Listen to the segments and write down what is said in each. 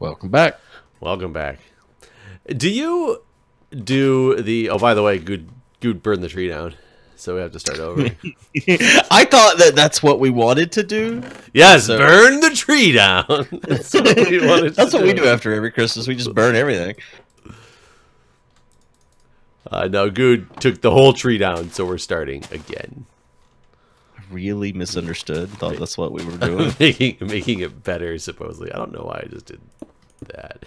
Welcome back. Welcome back. Do you do the... Oh, by the way, Guude burned the tree down, so we have to start over. I thought that's what we wanted to do. Yes, so... burn the tree down. That's what we wanted That's what we do after every Christmas. We just burn everything. No, Guude took the whole tree down, so we're starting again. Really misunderstood. Thought that's what we were doing. making it better, supposedly. I don't know why I just did that.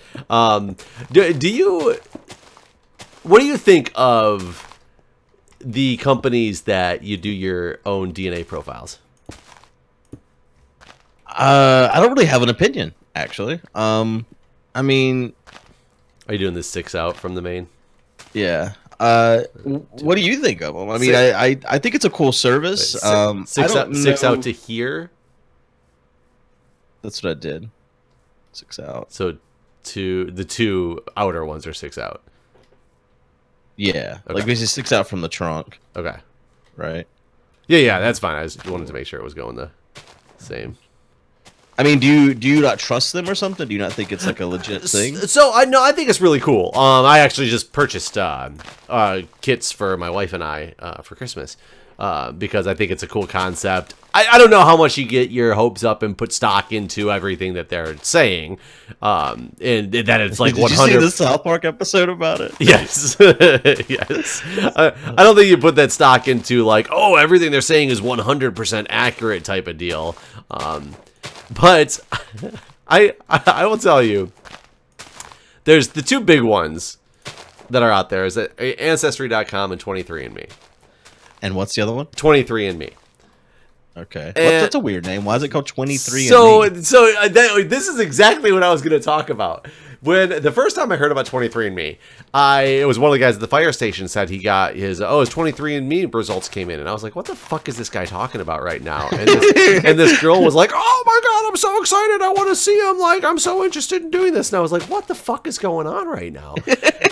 Do you... What do you think of the companies that you do your own DNA profiles? I don't really have an opinion, actually. I mean... Are you doing this 6 out from the main? Yeah. What do you think of them? I mean, I think it's a cool service. Wait, six out to here. That's what I did. 6 out. So the two outer ones are 6 out. Yeah, okay. Like basically 6 out from the trunk. Okay. Right. Yeah, that's fine. I just wanted to make sure it was going the same. I mean, do you not trust them or something? Do you not think it's like a legit thing? So I think it's really cool. I actually just purchased kits for my wife and I for Christmas because I think it's a cool concept. I don't know how much you get your hopes up and put stock into everything that they're saying, and that it's like 100. Did you see the South Park episode about it? Yes, yes. I don't think you put that stock into like, oh, everything they're saying is 100% accurate type of deal. But I will tell you, there's the two big ones that are out there is that Ancestry.com and 23andMe. And what's the other one? 23andMe. Okay. That's a weird name. Why is it called 23andMe? This is exactly what I was going to talk about. When the first time I heard about 23andMe, it was one of the guys at the fire station said he got his 23andMe results came in, and I was like, what the fuck is this guy talking about right now? And this girl was like, oh my god, I'm so excited, I want to see him, like I'm so interested in doing this. And I was like, what the fuck is going on right now?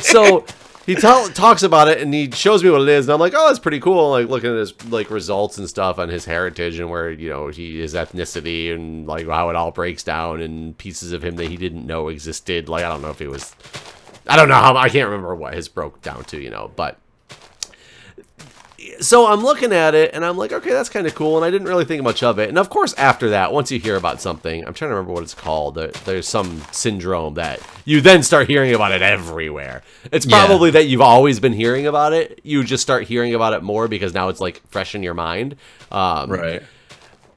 So he talks about it and he shows me what it is, and I'm like, oh, that's pretty cool. Like looking at his like results and stuff on his heritage and where his ethnicity and like how it all breaks down and pieces of him that he didn't know existed. Like I don't know if he was, I don't know how, I can't remember what his broke down to, but. So I'm looking at it and I'm like, okay, that's kind of cool, and I didn't really think much of it. And of course, after that, once you hear about something, I'm trying to remember what it's called. There's some syndrome that you then start hearing about it everywhere. It's probably that you've always been hearing about it. You just start hearing about it more because now it's like fresh in your mind. Right.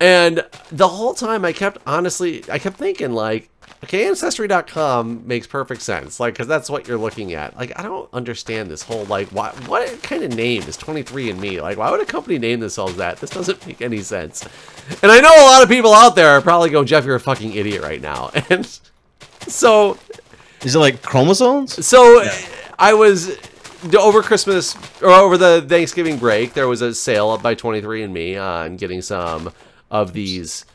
And the whole time I kept thinking like, okay, Ancestry.com makes perfect sense, like, because that's what you're looking at. Like, I don't understand this whole, like, what kind of name is 23andMe? Like, why would a company name themselves that? This doesn't make any sense. And I know a lot of people out there are probably going, Jeff, you're a fucking idiot right now. And so... Is it like chromosomes? So, yeah. I was... Over Christmas, or over the Thanksgiving break, there was a sale up by 23andMe on getting some of these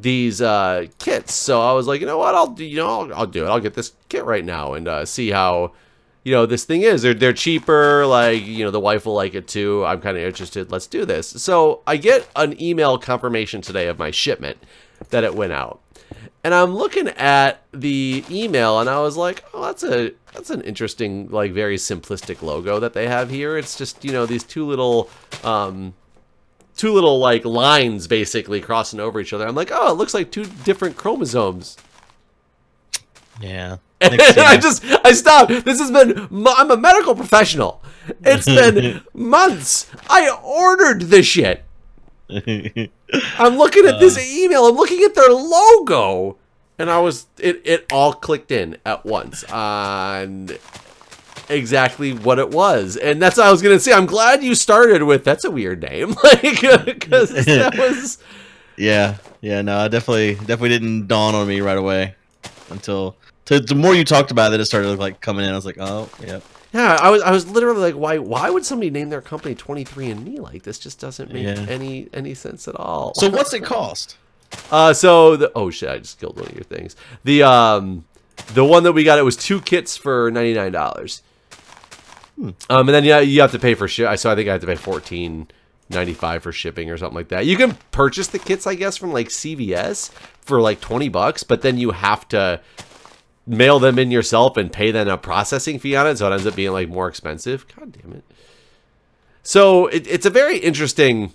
kits. So I was like, you know what, I'll do it. I'll get this kit right now and see how this thing is. They're cheaper, like the wife will like it too. I'm kind of interested. Let's do this. So I get an email confirmation today of my shipment that it went out, and I'm looking at the email and I was like, oh, that's an interesting, like, very simplistic logo that they have here. It's just these two little like lines basically crossing over each other. I'm like, oh, it looks like 2 different chromosomes. Yeah. I stopped. This has been, I'm a medical professional. It's been months. I ordered this shit. I'm looking at this email. I'm looking at their logo. And it all clicked in at once on exactly what it was, and that's what I was gonna say. I'm glad you started with that's a weird name, like, because that was. Yeah. No, it definitely didn't dawn on me right away until the more you talked about it, it started like coming in. I was like, oh, yeah. Yeah, I was literally like, why would somebody name their company 23andMe? Like, this just doesn't make any sense at all. So what's it cost? Oh shit, I just killed one of your things. The one that we got, it was 2 kits for $99. And then you have to pay for ship. So I think I have to pay $14.95 for shipping or something like that. You can purchase the kits, I guess, from like CVS for like $20, but then you have to mail them in yourself and pay them a processing fee on it, so it ends up being like more expensive. God damn it. So it's a very interesting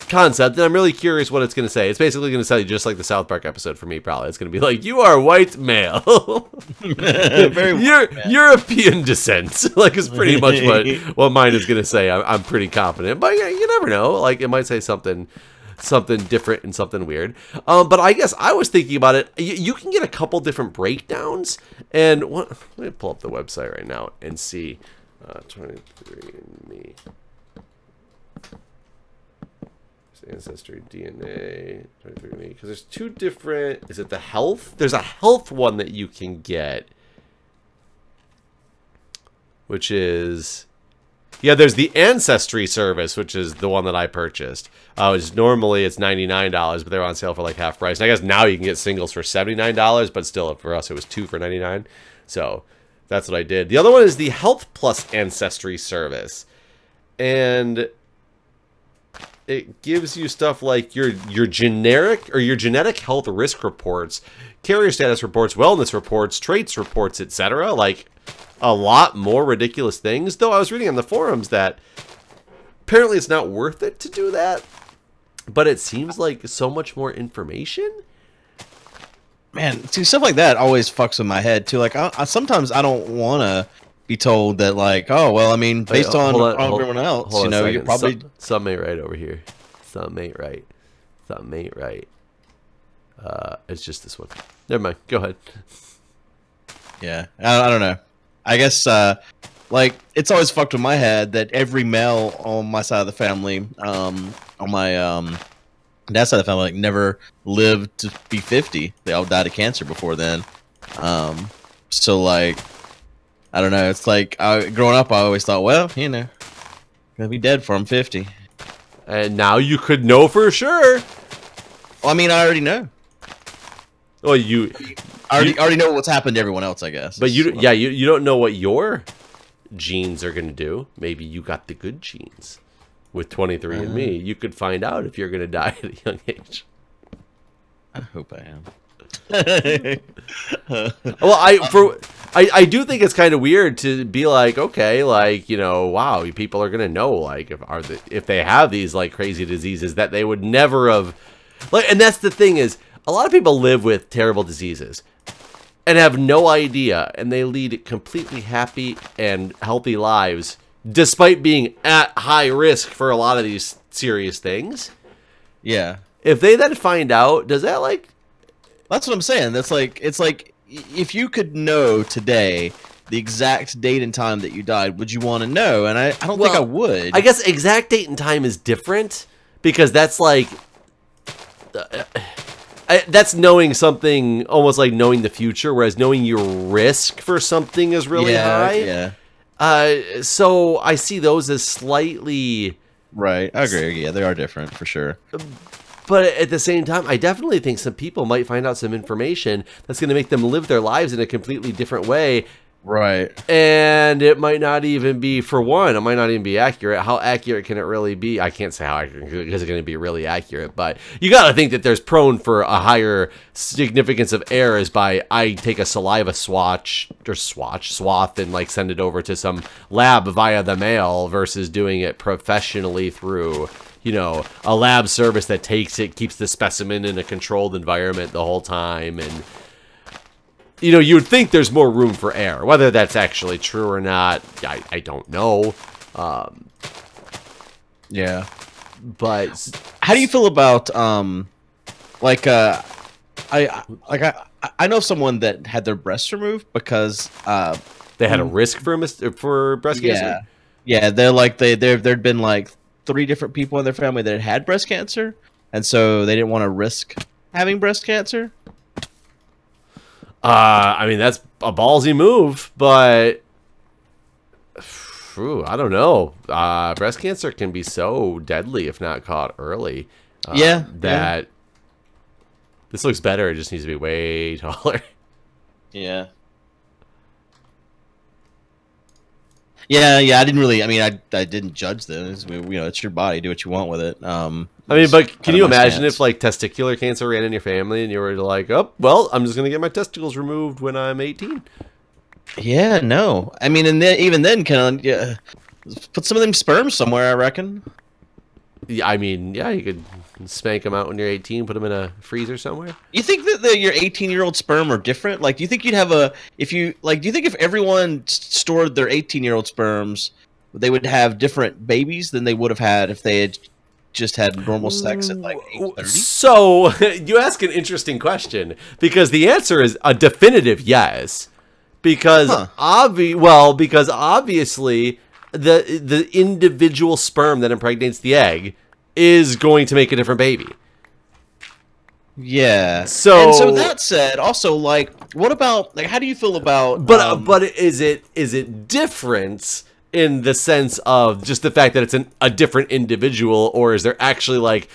concept, and I'm really curious what it's going to say. It's basically going to say just like the South Park episode for me, probably. It's going to be like, you are white male. European descent. Like, it's pretty much what mine is going to say. I'm pretty confident. But yeah, you never know. Like, it might say something different and something weird. But I guess I was thinking about it. You can get a couple different breakdowns. And let me pull up the website right now and see. 23andMe. Ancestry, DNA, 23andMe. Because there's two different... Is it the health? There's a health one that you can get. Which is... Yeah, there's the Ancestry service, which is the one that I purchased. Which normally it's $99, but they're on sale for like half price. And I guess now you can get singles for $79, but still, for us, it was 2 for $99. So that's what I did. The other one is the Health Plus Ancestry service. And it gives you stuff like your generic or your genetic health risk reports, carrier status reports, wellness reports, traits reports, etc. Like a lot more ridiculous things. Though I was reading on the forums that apparently it's not worth it to do that, but it seems like so much more information. Man, see, stuff like that always fucks with my head too. Like, sometimes I don't want to be told that, like, oh, well, I mean, based on everyone else, you know, you probably... Something ain't right over here. Something ain't right. Something ain't right. It's just this one. Never mind. Go ahead. Yeah, I don't know. I guess, like, it's always fucked with my head that every male on my side of the family, on my dad's side of the family, like, never lived to be 50. They all died of cancer before then. So, like... I don't know. It's like growing up, I always thought, well, you know, gonna be dead before I'm 50. And now you could know for sure. Well, I mean, I already know. Well, you already know what's happened to everyone else, I guess. But you don't know what your genes are gonna do. Maybe you got the good genes with 23andMe. You could find out if you're gonna die at a young age. I hope I am. Well, I do think it's kind of weird to be like, okay, like, you know, wow, people are gonna know, like, if they have these like crazy diseases that they would never have, like, and that's the thing is, a lot of people live with terrible diseases and have no idea, and they lead completely happy and healthy lives despite being at high risk for a lot of these serious things. Yeah. If they then find out, does that like? That's what I'm saying. That's like, it's like, if you could know today the exact date and time that you died, would you want to know? And I don't think I would. I guess exact date and time is different because that's like, that's knowing something almost like knowing the future, whereas knowing your risk for something is really high. Yeah. So I see those as slightly... Right. I agree. Yeah, they are different for sure. But at the same time, I definitely think some people might find out some information that's going to make them live their lives in a completely different way. Right. And it might not even be, for one, it might not even be accurate. How accurate can it really be? I can't say how accurate, because it's going to be really accurate. But you got to think that there's prone for a higher significance of errors by I take a saliva swath and like send it over to some lab via the mail versus doing it professionally through... you know, a lab service that takes it, keeps the specimen in a controlled environment the whole time. And, you know, you would think there's more room for error. Whether that's actually true or not, I don't know. Yeah. But how do you feel about, I know someone that had their breasts removed because, they had a risk for breast cancer? Yeah, there'd been like 3 different people in their family that had breast cancer, and so they didn't want to risk having breast cancer. I mean, that's a ballsy move, but I don't know. Breast cancer can be so deadly if not caught early. That this looks better. It just needs to be way taller. Yeah. Yeah, yeah. I didn't really. I mean, I didn't judge them. It's your body. Do what you want with it. I mean, but can you imagine if like testicular cancer ran in your family and you were like, oh, well, I'm just gonna get my testicles removed when I'm 18? Yeah, no. I mean, and then, even then, put some of them sperms somewhere, I reckon. Yeah, I mean, yeah, you could spank them out when you're 18, put them in a freezer somewhere. You think that your 18-year-old sperm are different? Like, do you think you'd have do you think if everyone stored their 18-year-old sperms, they would have different babies than they would have had if they had just had normal sex at like age 30? So, you ask an interesting question, because the answer is a definitive yes. Because because obviously the individual sperm that impregnates the egg is going to make a different baby. Yeah. So that said, also, like, what about, like, how do you feel about? But is it different in the sense of just the fact that it's a different individual, or is there actually like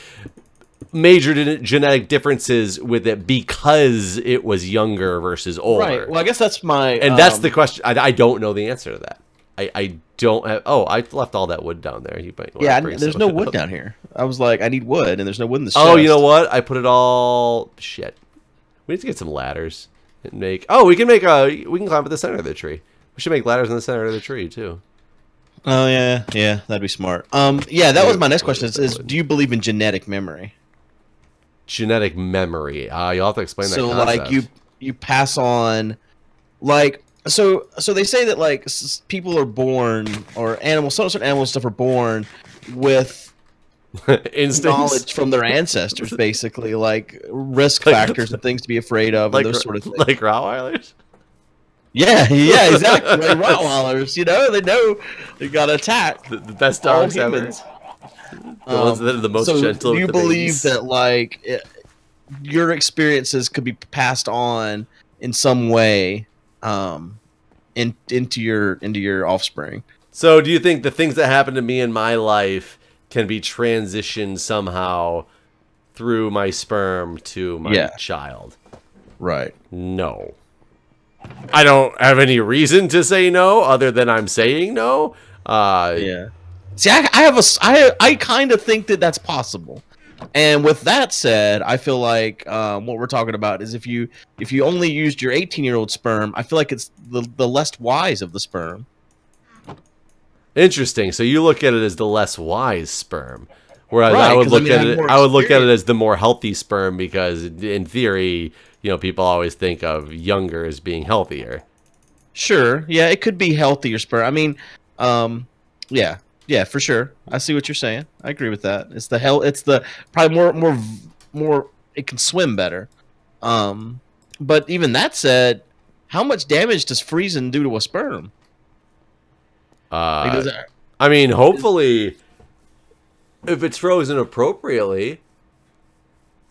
major genetic differences with it because it was younger versus older? Right. Well, I guess that's my... And that's the question. I don't know the answer to that. I don't have... Oh, I left all that wood down there. There's no wood down here. I was like, I need wood, and there's no wood in the chest. Oh, you know what? I put it all... Shit. We need to get some ladders and make... Oh, we can climb at the center of the tree. We should make ladders in the center of the tree, too. Oh, yeah. Yeah, that'd be smart. Yeah, that was my next question is do you believe in genetic memory? Genetic memory. You'll have to explain that concept. So, like, you pass on, like, so they say that, like, people are born, or animals, certain animals stuff are born with knowledge from their ancestors, basically, like risk factors and things to be afraid of, and those sort of things. Like Rottweilers? Yeah, exactly. Like Rottweilers, they know they got to attack. The best dogs ever. The ones that are the most gentle. Do you believe that, like, your experiences could be passed on in some way, into your offspring? So, do you think the things that happen to me in my life can be transitioned somehow through my sperm to my child? Right. No. I don't have any reason to say no, other than I'm saying no. Yeah. See, I kind of think that that's possible, and with that said, I feel like what we're talking about is if you only used your 18-year-old sperm, I feel like it's the less wise of the sperm. Interesting. So you look at it as the less wise sperm, whereas right, I would look at it as the more healthy sperm, because in theory, people always think of younger as being healthier. Sure. Yeah, it could be healthier sperm. I mean, yeah. Yeah, for sure. I see what you're saying. I agree with that. It's the probably more it can swim better. But even that said, how much damage does freezing do to a sperm? I mean, hopefully if it's frozen appropriately.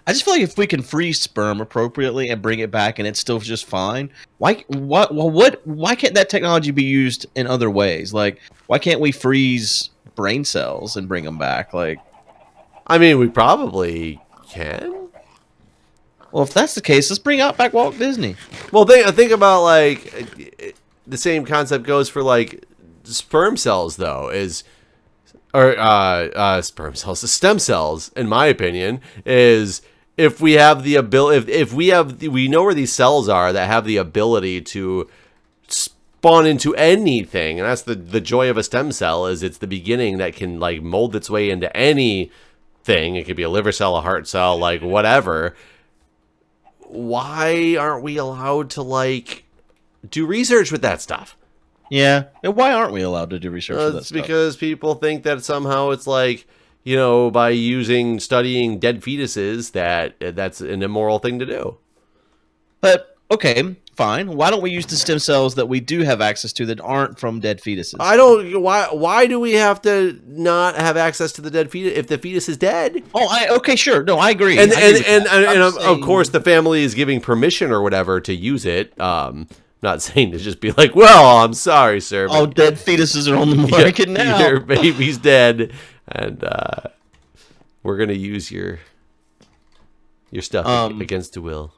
I just feel like if we can freeze sperm appropriately and bring it back and it's still just fine, why can't that technology be used in other ways? Like, why can't we freeze brain cells and bring them back? Like, I mean, we probably can. Well, if that's the case, let's bring out back Walt Disney. Well, think about, like, the same concept goes for, like, sperm cells, though, sperm cells, the stem cells, in my opinion, is if we have the ability, we know where these cells are that have the ability to spawn into anything, and that's the joy of a stem cell, is it's the beginning that can, like, mold its way into anything. It could be a liver cell, a heart cell, like, whatever. Why aren't we allowed to, like, do research with that stuff? Yeah, and why aren't we allowed to do research with that stuff? It's because people think that somehow it's like, by studying dead fetuses, that's an immoral thing to do. But, okay, fine. Why don't we use the stem cells that we do have access to that aren't from dead fetuses? Why do we have to not have access to the dead fetus if the fetus is dead? Oh, okay, sure. No, I agree. And of course the family is giving permission or whatever to use it. Not saying to just be like, well, I'm sorry, sir. Oh, dead fetuses are on the market now. Your baby's dead, and we're gonna use your stuff against the will.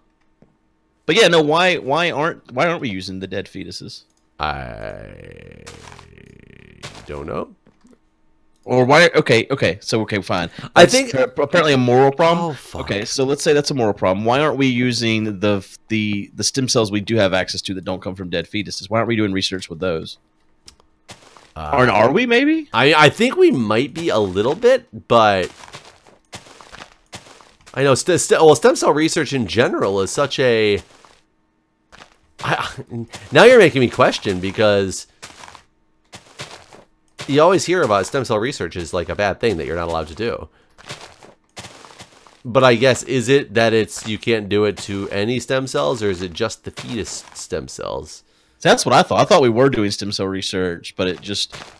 But yeah, no. Why aren't we using the dead fetuses? don't know. Or why? Okay, so fine. I That's think apparently a moral problem. Oh, fuck. Okay, so let's say that's a moral problem. Why aren't we using the stem cells we do have access to that don't come from dead fetuses? Why aren't we doing research with those? Or are we maybe? I think we might be a little bit, but I know well, stem cell research in general is such a. Now you're making me question, because you always hear about stem cell research as like a bad thing that you're not allowed to do. But I guess, is it that you can't do it to any stem cells, or is it just the fetus stem cells? That's what I thought. I thought we were doing stem cell research, but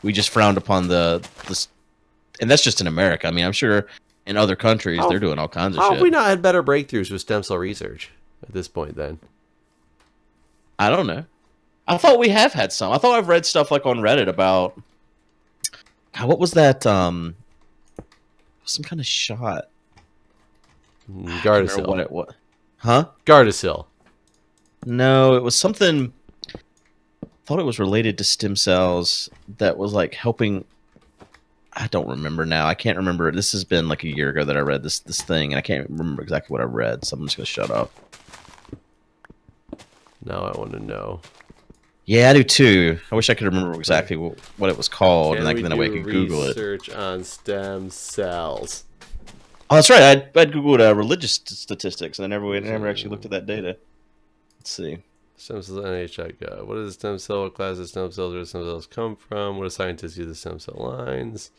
we just frowned upon the and that's just in America. I mean, I'm sure in other countries they're doing all kinds of shit. How have we not had better breakthroughs with stem cell research at this point then? I don't know. I thought we have had some. I thought I've read stuff like on Reddit about what was that? Some kind of shot. Gardasil. What it was? Huh? Gardasil. No, it was something. I thought it was related to stem cells that was like helping. I don't remember now. I can't remember. This has been like a year ago that I read this thing, and I can't remember exactly what I read. So I'm just gonna shut up. Now I want to know. Yeah, I do too. I wish I could remember exactly what it was called, and then I could Google it. Research on stem cells. Oh, that's right. I'd Googled religious statistics, and I never actually looked at that data. Let's see. Stem cells NIH.gov. What is a stem cell? What class of stem cells? Where do stem cells come from? What do scientists use the stem cell lines?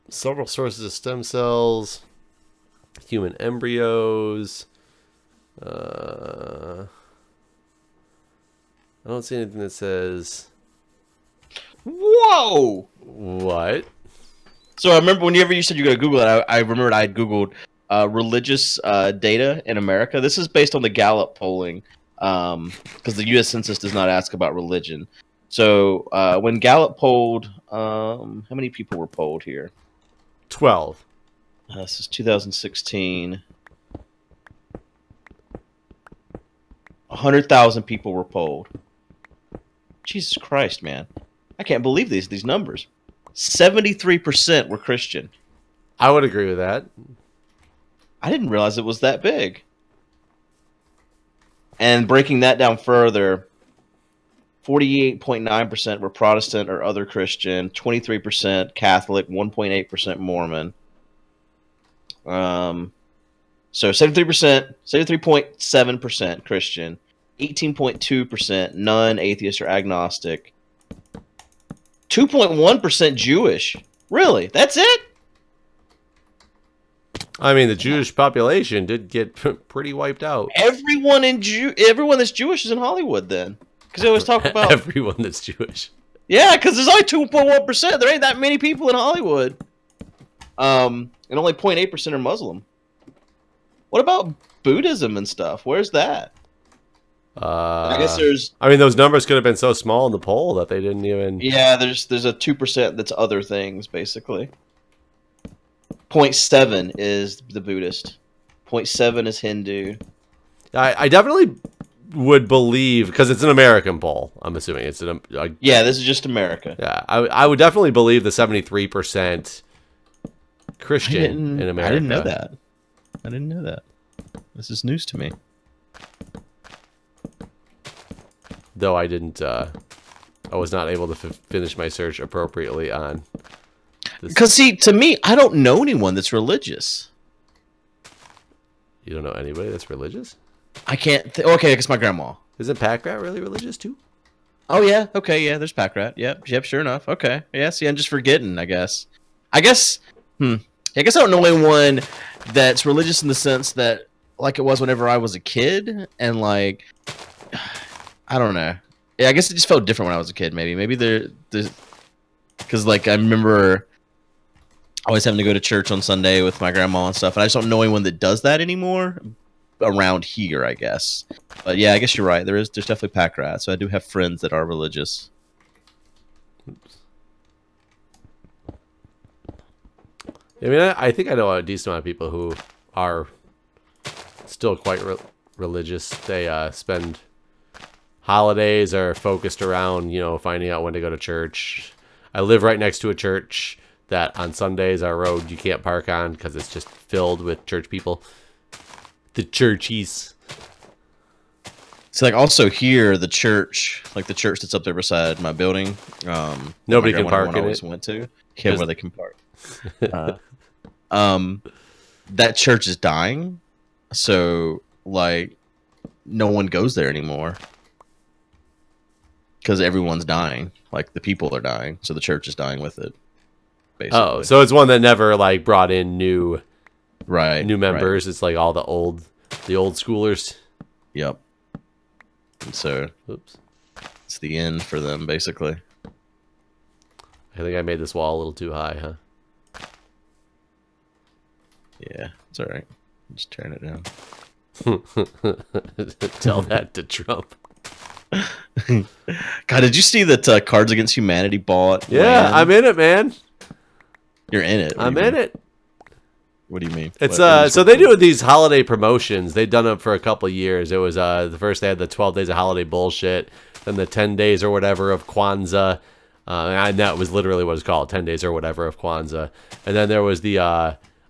Several sources of stem cells. Human embryos. I don't see anything that says. Whoa! What? So I remember whenever you said you were going to Google it, I remembered I had Googled religious data in America. This is based on the Gallup polling, because the U.S. Census does not ask about religion. So when Gallup polled, how many people were polled here? 12. This is 2016. 100,000 people were polled. Jesus Christ, man. I can't believe these numbers. 73% were Christian. I would agree with that. I didn't realize it was that big. And breaking that down further, 48.9% were Protestant or other Christian, 23% Catholic, 1.8% Mormon. So 73%, 73.7% Christian, 18.2% non-atheist or agnostic, 2.1% Jewish. Really? That's it? I mean, the Jewish population did get pretty wiped out. Everyone that's Jewish is in Hollywood then, because they always talk about everyone that's Jewish. Yeah, because there's only 2.1%. There ain't that many people in Hollywood. And only 0.8% are Muslim. What about Buddhism and stuff? Where's that? I guess there's. I mean, those numbers could have been so small in the poll that they didn't even. Yeah, there's a 2% that's other things basically. 0.7 is the Buddhist. 0.7 is Hindu. I definitely would believe, because it's an American poll. I'm assuming it's yeah, this is just America. Yeah, I would definitely believe the 73% Christian in America. I didn't know that. I didn't know that. This is news to me. Though I didn't, I was not able to finish my search appropriately on. Because see, to me, I don't know anyone that's religious. You don't know anybody that's religious? I can't. Okay, I guess my grandma. Isn't Packrat really religious too? Oh yeah. Okay. Yeah. There's Packrat. Yep. Yep. Sure enough. Okay. Yeah. See, I'm just forgetting. I guess. I guess I don't know anyone that's religious in the sense that, like it was whenever I was a kid, and like, I don't know. Yeah. I guess it just felt different when I was a kid. Maybe because like I remember always having to go to church on Sunday with my grandma and stuff, and I just don't know anyone that does that anymore around here, I guess. But yeah, I guess you're right. There's definitely pack rats. So I do have friends that are religious. Oops. I mean, I think I know a decent amount of people who are still quite religious. They spend Holidays are focused around, you know, finding out when to go to church. I live right next to a church that on Sundays, our road you can't park on because it's just filled with church people. The churchies. So like also here, the church, like the church that's up there beside my building. Nobody can park in it. Always went to. Yeah, where they can park. That church is dying, so like no one goes there anymore because everyone's dying. Like the people are dying, so the church is dying with it. Basically. Oh, so it's one that never like brought in new members. Right. It's like all the old schoolers. Yep. And so, oops, it's the end for them, basically. I think I made this wall a little too high, huh? Yeah, it's all right. Just turn it down. Tell that to Trump. God, did you see that Cards Against Humanity bought? Yeah, land? I'm in it, man. You're in it. I'm in it. What do you mean? It's so they do these holiday promotions. They've done them for a couple of years. It was the first they had the 12 days of holiday bullshit, then the 10 days or whatever of Kwanzaa, and that was literally what it's called, 10 days or whatever of Kwanzaa, and then there was the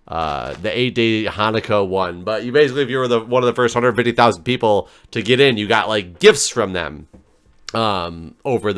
8-day Hanukkah one. But you basically, if you were one of the first 150,000 people to get in, you got like gifts from them over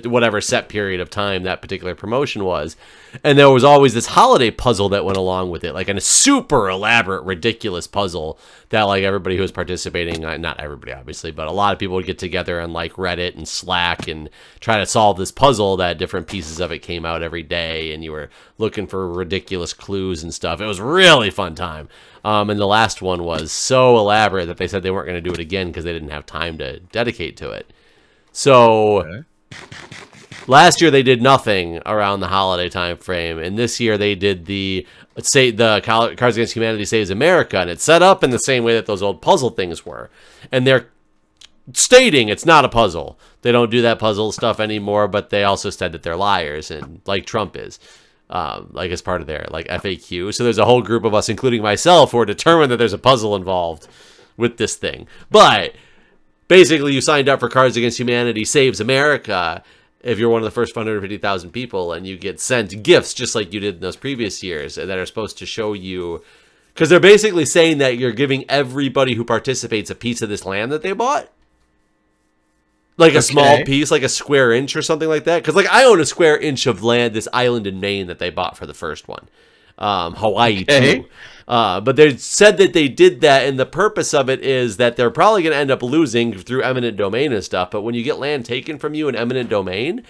whatever set period of time that particular promotion was. And there was always this holiday puzzle that went along with it, like a super elaborate, ridiculous puzzle that like everybody who was participating, not everybody obviously, but a lot of people would get together on like Reddit and Slack and try to solve this puzzle that different pieces of it came out every day, and you were looking for ridiculous clues and stuff. It was a really fun time. And the last one was so elaborate that they said they weren't going to do it again because they didn't have time to dedicate to it. So... okay. Last year they did nothing around the holiday time frame, and this year they did the Cards Against Humanity Saves America, and it's set up in the same way that those old puzzle things were. And they're stating it's not a puzzle. They don't do that puzzle stuff anymore, but they also said that they're liars, and like Trump is, like as part of their like FAQ. So there's a whole group of us, including myself, who are determined that there's a puzzle involved with this thing. But basically, you signed up for Cards Against Humanity Saves America if you're one of the first 150,000 people, and you get sent gifts just like you did in those previous years that are supposed to show you, because they're basically saying that you're giving everybody who participates a piece of this land that they bought. Like a small piece, like a square inch or something like that. Because like I own a square inch of land, this island in Maine that they bought for the first one. Hawaii too. But they said that they did that, and the purpose of it is that they're probably going to end up losing through eminent domain and stuff. But when you get land taken from you in eminent domain,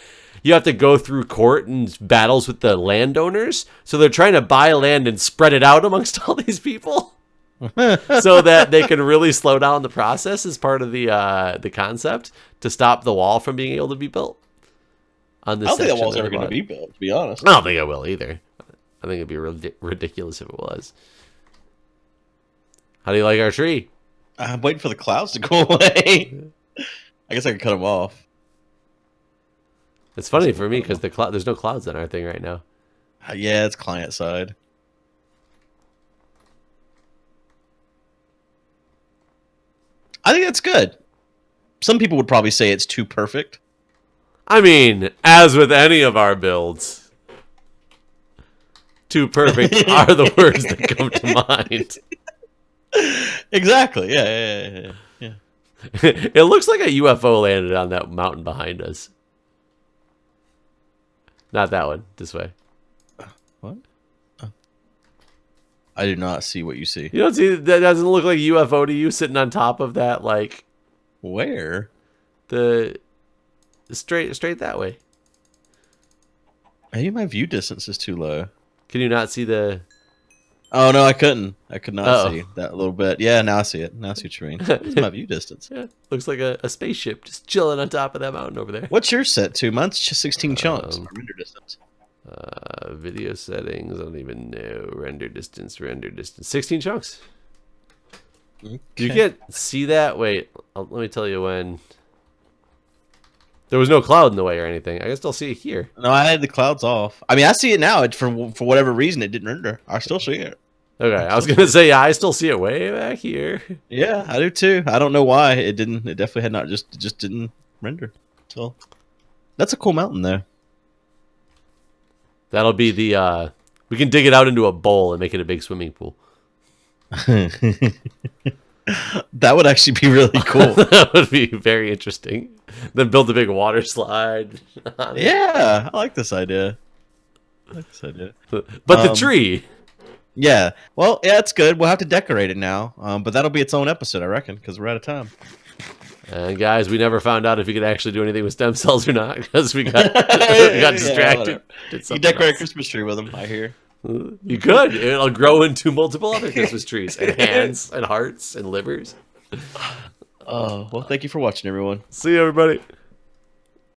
you have to go through court and battles with the landowners. So they're trying to buy land and spread it out amongst all these people so that they can really slow down the process as part of the concept to stop the wall from being able to be built. On this, I don't think that wall's ever going to be built, to be honest. I don't think it will either. I think it'd be ridiculous if it was. How do you like our tree? I'm waiting for the clouds to go away. I guess I can cut them off. It's funny for me because there's no clouds on our thing right now. Yeah, it's client side. I think that's good. Some people would probably say it's too perfect. I mean, as with any of our builds, too perfect are the words that come to mind. Exactly. Yeah. It looks like a UFO landed on that mountain behind us. Not that one. This way. What? Oh. I do not see what you see. You don't see that? Doesn't look like a UFO to you sitting on top of that? Like where? The straight that way. Maybe my view distance is too low. Can you not see the? Oh no, I couldn't. I could not see that a little bit. Yeah, now I see it. Now I see what you mean. It's my view distance. Yeah, looks like a spaceship just chilling on top of that mountain over there. What's yours set to? Mine's just 16 chunks. Render distance. Video settings. I don't even know. Render distance. 16 chunks. Okay. You can't see that. Wait, let me tell you when. There was no cloud in the way or anything. I can still see it here. No, I had the clouds off. I mean, I see it now. For whatever reason, it didn't render. I still see it. Okay, I was gonna say, yeah, I still see it way back here. Yeah, I do too. I don't know why it didn't. It definitely had not. It just didn't render. So that's a cool mountain there. That'll be the. We can dig it out into a bowl and make it a big swimming pool. That would actually be really cool. That would be very interesting. Then build a big water slide. Yeah, I like this idea. But the tree. Yeah. Well, yeah, it's good. We'll have to decorate it now. But that'll be its own episode, I reckon, because we're out of time. And guys, we never found out if you could actually do anything with stem cells or not because we got distracted. You decorate a Christmas tree with them, I hear. You could. It'll grow into multiple other Christmas trees and hands and hearts and livers. Oh, well, thank you for watching, everyone. See you, everybody.